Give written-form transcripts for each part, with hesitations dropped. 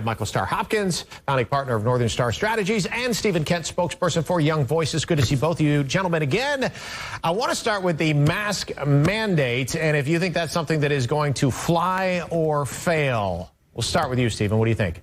Michael Starr Hopkins, founding partner of Northern Starr Strategies, and Stephen Kent, spokesperson for Young Voices. Good to see both of you gentlemen again. I want to start with the mask mandate, and if you think that's something that is going to fly or fail. We'll start with you, Stephen. What do you think?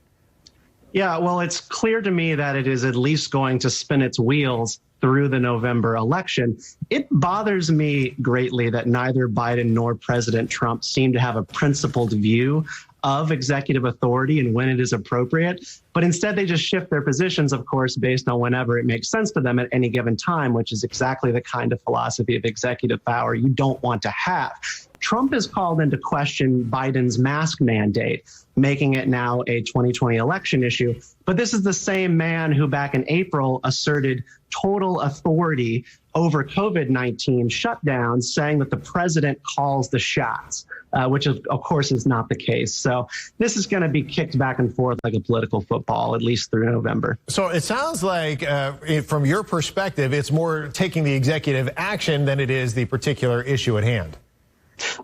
Yeah, well, it's clear to me that it is at least going to spin its wheels through the November election. It bothers me greatly that neither Biden nor President Trump seem to have a principled view of executive authority and when it is appropriate, but instead they just shift their positions, of course, based on whenever it makes sense to them at any given time, which is exactly the kind of philosophy of executive power you don't want to have. Trump has called into question Biden's mask mandate, making it now a 2020 election issue. But this is the same man who back in April asserted total authority over COVID-19 shutdowns, saying that the president calls the shots, which of course is not the case. So this is going to be kicked back and forth like a political football, at least through November. So it sounds like, from your perspective, it's more taking the executive action than it is the particular issue at hand.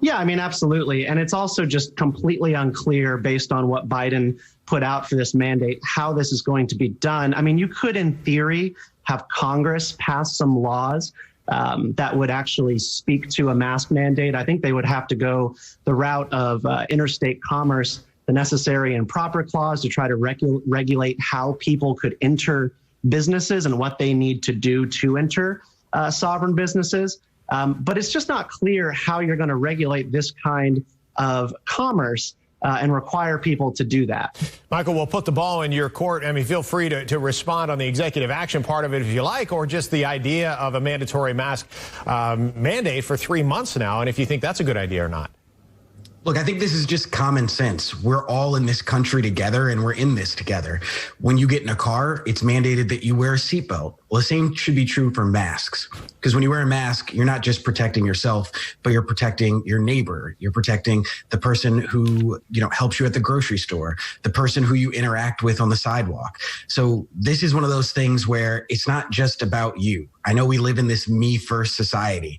Yeah, I mean, absolutely. And it's also just completely unclear based on what Biden put out for this mandate, how this is going to be done. I mean, you could, in theory, have Congress pass some laws that would actually speak to a mask mandate. I think they would have to go the route of interstate commerce, the necessary and proper clause to try to regulate how people could enter businesses and what they need to do to enter sovereign businesses. But it's just not clear how you're going to regulate this kind of commerce and require people to do that. Michael, we'll put the ball in your court. I mean, feel free to respond on the executive action part of it if you like, or just the idea of a mandatory mask mandate for 3 months now, and if you think that's a good idea or not. Look, I think this is just common sense. We're all in this country together, and we're in this together. When you get in a car, it's mandated that you wear a seatbelt. Well, the same should be true for masks, because when you wear a mask, you're not just protecting yourself, but you're protecting your neighbor. You're protecting the person who, helps you at the grocery store, the person who you interact with on the sidewalk. So this is one of those things where it's not just about you. I know we live in this me first society,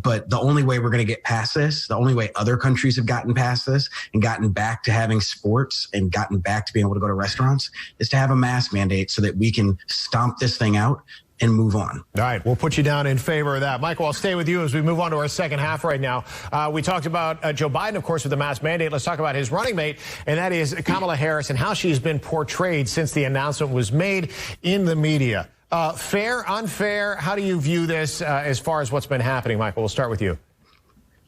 but the only way we're going to get past this, the only way other countries have gotten past this and gotten back to having sports and gotten back to being able to go to restaurants is to have a mask mandate so that we can stomp this thing out and move on. All right, we'll put you down in favor of that. Michael, I'll stay with you as we move on to our second half right now. We talked about Joe Biden, of course, with the mask mandate. Let's talk about his running mate, and that is Kamala Harris and how she's been portrayed since the announcement was made in the media. Fair, unfair? How do you view this as far as what's been happening, Michael? We'll start with you.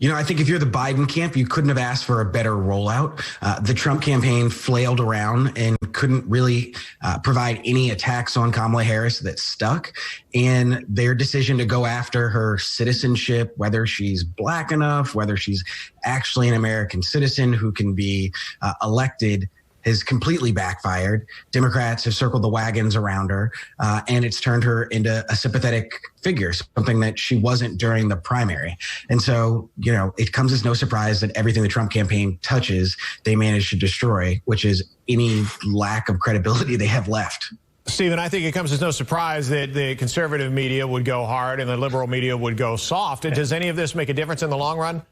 I think if you're the Biden camp, you couldn't have asked for a better rollout. The Trump campaign flailed around and couldn't really provide any attacks on Kamala Harris that stuck. And their decision to go after her citizenship, whether she's black enough, whether she's actually an American citizen who can be elected, has completely backfired. Democrats have circled the wagons around her, and it's turned her into a sympathetic figure, something that she wasn't during the primary. And so, it comes as no surprise that everything the Trump campaign touches, they manage to destroy, which is any lack of credibility they have left. Stephen, I think it comes as no surprise that the conservative media would go hard and the liberal media would go soft. Does any of this make a difference in the long run?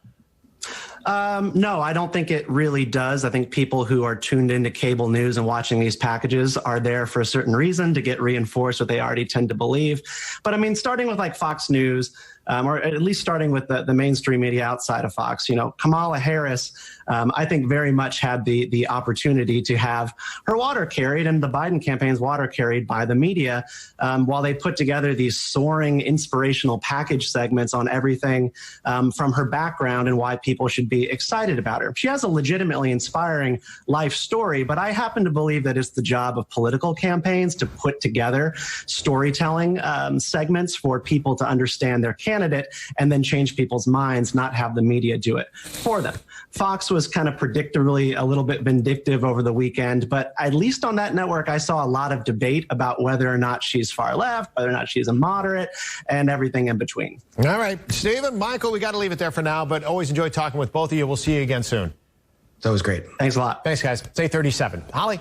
No, I don't think it really does. I think people who are tuned into cable news and watching these packages are there for a certain reason, to get reinforced what they already tend to believe. But I mean, starting with like Fox News, or at least starting with the mainstream media outside of Fox, Kamala Harris, I think very much had the opportunity to have her water carried and the Biden campaign's water carried by the media, while they put together these soaring inspirational package segments on everything from her background and why people should be excited about her. She has a legitimately inspiring life story, but I happen to believe that it's the job of political campaigns to put together storytelling segments for people to understand their candidate and then change people's minds, not have the media do it for them. Fox was kind of predictably a little bit vindictive over the weekend, but at least on that network, I saw a lot of debate about whether or not she's far left, whether or not she's a moderate, and everything in between. All right, Stephen, Michael, we got to leave it there for now, but always enjoy talking with both of you. We'll see you again soon. That was great. Thanks a lot. Thanks, guys. It's 8:37. Holly?